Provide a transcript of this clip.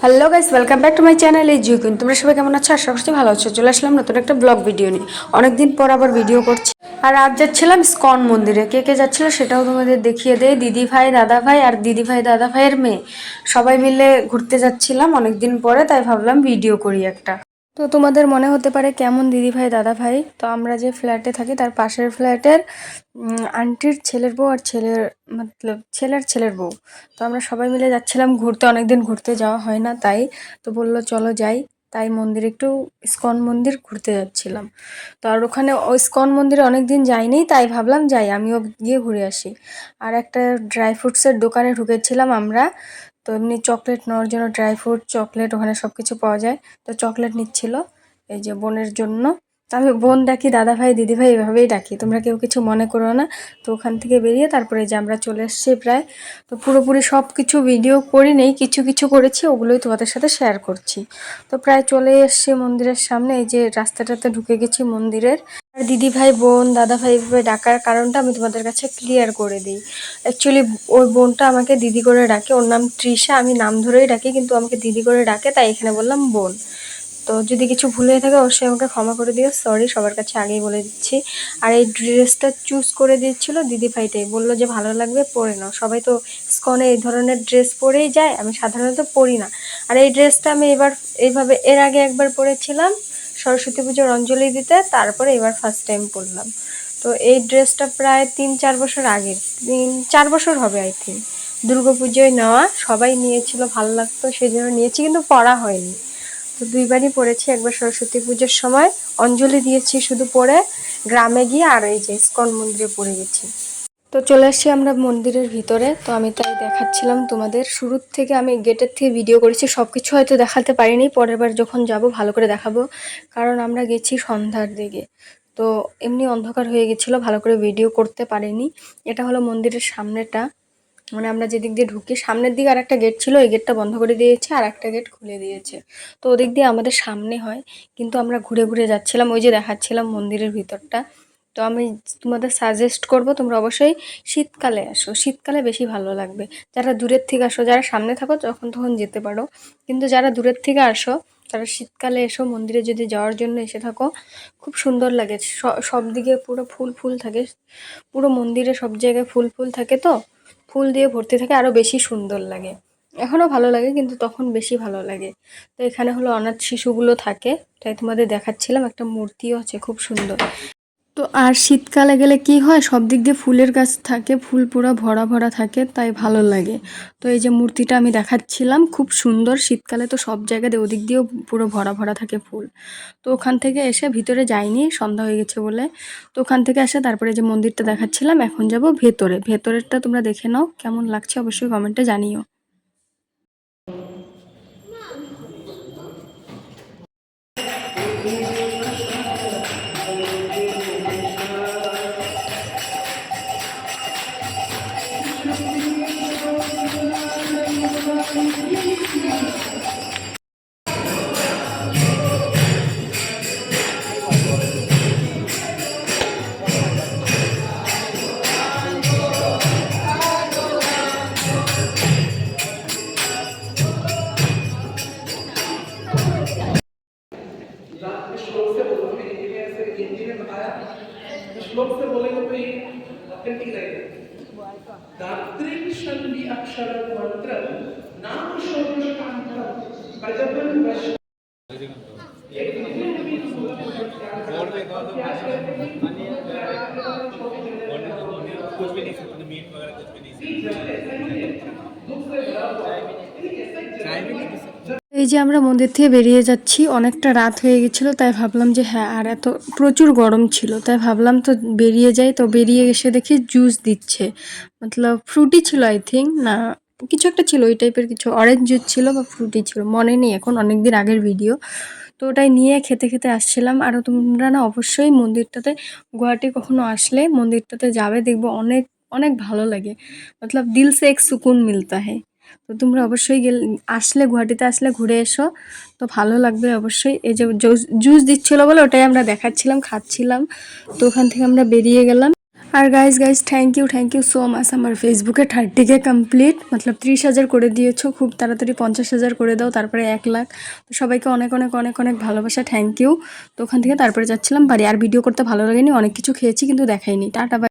Hello guys, welcome back to my channel এই জুকুন। তোমরা সবাই কেমন আছো? আশা করছি ভালো আছো। চলে আসলাম নতুন একটা ব্লগ ভিডিও নিয়ে। অনেকদিন পর আবার ভিডিও করছি। আর আজ যাচ্ছিলাম ইসকন মন্দিরে। কে কে যাচ্ছিল সেটাও তোমাদের দেখিয়ে দেয়। দিদি ভাই, দাদা ভাই আর দিদি ভাই দাদা ভাইয়ের মেয়ে সবাই মিলে ঘুরতে যাচ্ছিলাম অনেকদিন পরে, তাই ভাবলাম ভিডিও করি একটা। তো তোমাদের মনে হতে পারে কেমন দিদি ভাই দাদা ভাই। তো আমরা যে ফ্ল্যাটে থাকি তার পাশের ফ্ল্যাটের আন্টির ছেলের বউ আর ছেলের বউ। তো আমরা সবাই মিলে যাচ্ছিলাম ঘুরতে, অনেকদিন ঘুরতে যাওয়া হয় না, তাই তো বললো চলো যাই। তাই মন্দির একটু ইসকন মন্দির ঘুরতে যাচ্ছিলাম। তো আর ওখানে ইসকন মন্দিরে অনেকদিন যাইনি, তাই ভাবলাম যাই আমিও গিয়ে ঘুরে আসি। আর একটা ড্রাই ফ্রুটসের দোকানে ঢুকেছিলাম আমরা। তো এমনি চকলেট নেওয়ার জন্য, ড্রাই ফ্রুট চকলেট ওখানে সব কিছু পাওয়া যায়। তো চকলেট নিচ্ছিল এই যে বোনের জন্য। তো আমি বোন ডাকি, দাদা ভাই দিদি ভাই এভাবেই ডাকি, তোমরা কেউ কিছু মনে করো না। তো ওখান থেকে বেরিয়ে তারপরে যে আমরা চলে এসেছি প্রায়। তো পুরোপুরি সব কিছু ভিডিও করি নেই, কিছু কিছু করেছি, ওগুলোই তোমাদের সাথে শেয়ার করছি। তো প্রায় চলে এসেছি মন্দিরের সামনে। এই যে রাস্তাটাতে ঢুকে গেছি মন্দিরের। আর দিদি ভাই বোন দাদা ভাই এভাবে ডাকার কারণটা আমি তোমাদের কাছে ক্লিয়ার করে দিই। অ্যাকচুয়ালি ওই বোনটা আমাকে দিদি করে ডাকে, ওর নাম তৃষা, আমি নাম ধরেই ডাকি, কিন্তু আমাকে দিদি করে ডাকে, তাই এখানে বললাম বোন। তো যদি কিছু ভুল হয়ে থাকে অবশ্যই আমাকে ক্ষমা করে দিও, সরি, সবার কাছে আগেই বলে দিচ্ছি। আর এই ড্রেসটা চুজ করে দিচ্ছিল দিদি ভাইটাই, বললো যে ভালো লাগবে পরে নাও। সবাই তো স্কনে এই ধরনের ড্রেস পরেই যায়, আমি সাধারণত পরি না। আর এই ড্রেসটা আমি এবার এইভাবে এর আগে একবার পরেছিলাম সরস্বতী পুজোর অঞ্জলি দিতে, তারপরে এবার ফার্স্ট টাইম পরলাম। তো এই ড্রেসটা প্রায় 3-4 বছর আগের, 3-4 বছর হবে আই থিঙ্ক, দুর্গাপুজোয় নেওয়া। সবাই নিয়েছিল, ভালো লাগতো সেই জন্য নিয়েছি, কিন্তু পরা হয়নি। তো দুইবারই পড়েছি, একবার সরস্বতী পুজোর সময় অঞ্জলি দিয়েছি শুধু পরে গ্রামে গিয়ে, আর এই যে ইসকন মন্দিরে পড়ে গেছি। তো চলে আসছি আমরা মন্দিরের ভিতরে। তো আমি তাই দেখাচ্ছিলাম তোমাদের, শুরুর থেকে আমি গেটের থেকে ভিডিও করেছি, সব কিছু হয়তো দেখাতে পারিনি, পরের বার যখন যাব ভালো করে দেখাবো। কারণ আমরা গেছি সন্ধ্যার দিকে, তো এমনি অন্ধকার হয়ে গেছিলো, ভালো করে ভিডিও করতে পারিনি। এটা হলো মন্দিরের সামনেটা, মানে আমরা যেদিক দিয়ে ঢুকি সামনের দিকে আর একটা গেট ছিল, এই গেটটা বন্ধ করে দিয়েছে আর একটা গেট খুলে দিয়েছে। তো ওদিক দিয়ে আমাদের সামনে হয়, কিন্তু আমরা ঘুরে ঘুরে যাচ্ছিলাম, ওই যে দেখাচ্ছিলাম মন্দিরের ভিতরটা। তো আমি তোমাদের সাজেস্ট করব তোমরা অবশ্যই শীতকালে আসো, শীতকালে বেশি ভালো লাগবে। যারা দূরের থেকে আসো, যারা সামনে থাকো যখন তখন যেতে পারো, কিন্তু যারা দূরের থেকে আসো তারা শীতকালে এসো। মন্দিরে যদি যাওয়ার জন্য এসে থাকো, খুব সুন্দর লাগে। সব দিকে পুরো ফুল ফুল থাকে, পুরো মন্দিরে সব জায়গায় ফুল ফুল থাকে, তো ফুল দিয়ে ভর্তি থাকে, আরও বেশি সুন্দর লাগে। এখনও ভালো লাগে, কিন্তু তখন বেশি ভালো লাগে। তো এখানে হলো অনাথ শিশুগুলো থাকে, তাই তোমাদের দেখাচ্ছিলাম, একটা মূর্তিও আছে খুব সুন্দর। তো আর শীতকালে গেলে কি হয়, সব দিক দিয়ে ফুলের গাছ থাকে, ফুল পুরো ভরা ভরা থাকে, তাই ভালো লাগে। তো এই যে মূর্তিটা আমি দেখাচ্ছিলাম খুব সুন্দর, শীতকালে তো সব জায়গাতে ওদিক দিয়েও পুরো ভরা ভরা থাকে ফুল। তো ওখান থেকে এসে ভিতরে যাইনি, সন্ধ্যা হয়ে গেছে বলে। তো ওখান থেকে এসে তারপরে যে মন্দিরটা দেখাচ্ছিলাম, এখন যাব ভেতরে। ভেতরেরটা তোমরা দেখে নাও কেমন লাগছে, অবশ্যই কমেন্টে জানিও। श्लोक से बोलो, मैंने इंजीनियर से हिंदी में बताया, तो श्लोक से बोलेंगे तो ये ऑथेंटिक रहेगा। धात्री शंदी अक्षर मंत्र नाम शोध कांतम प्रजपन वश एक मिनट भी कुछ भी नहीं सकते, मीट वगैरह कुछ भी नहीं सकते। এই যে আমরা মন্দির থেকে বেরিয়ে যাচ্ছি, অনেকটা রাত হয়ে গেছিলো, তাই ভাবলাম যে হ্যাঁ, আর এত প্রচুর গরম ছিল, তাই ভাবলাম তো বেরিয়ে যাই। তো বেরিয়ে এসে দেখি জুস দিচ্ছে, মতলব ফ্রুটি ছিল আই থিঙ্ক, না কিছু একটা ছিল ওই টাইপের, কিছু অরেঞ্জ জুস ছিল বা ফ্রুটি ছিল, মনে নেই এখন, অনেক দিন আগের ভিডিও। তো ওটাই নিয়ে খেতে খেতে আসছিলাম। আর তোমরা না অবশ্যই মন্দিরটাতে, গুয়াহাটি কখনো আসলে মন্দিরটাতে যাবে, দেখবো অনেক অনেক ভালো লাগে, মতলব দিল সে এক সুকুন মিলতা হ্যায়। তো তোমরা অবশ্যই আসলে, গুয়াহাটিতে আসলে ঘুরে এসো, তো ভালো লাগবে অবশ্যই। এই যে জুস দিচ্ছিলো বলে ওটাই আমরা দেখাচ্ছিলাম, খাচ্ছিলাম। তো ওখান থেকে আমরা বেরিয়ে গেলাম। আর guys thank you so much. আমার ফেসবুকে 30K কমপ্লিট, মতলব 30,000 করে দিয়েছো, খুব তাড়াতাড়ি 50,000 করে দাও, তারপরে 1 লাখ। তো সবাইকে অনেক অনেক অনেক অনেক ভালোবাসা, থ্যাংক ইউ। তো ওখান থেকে তারপরে যাচ্ছিলাম বাড়ি। আর ভিডিও করতে ভালো লাগেনি, অনেক কিছু খেয়েছি কিন্তু দেখাইনি। Tata bye.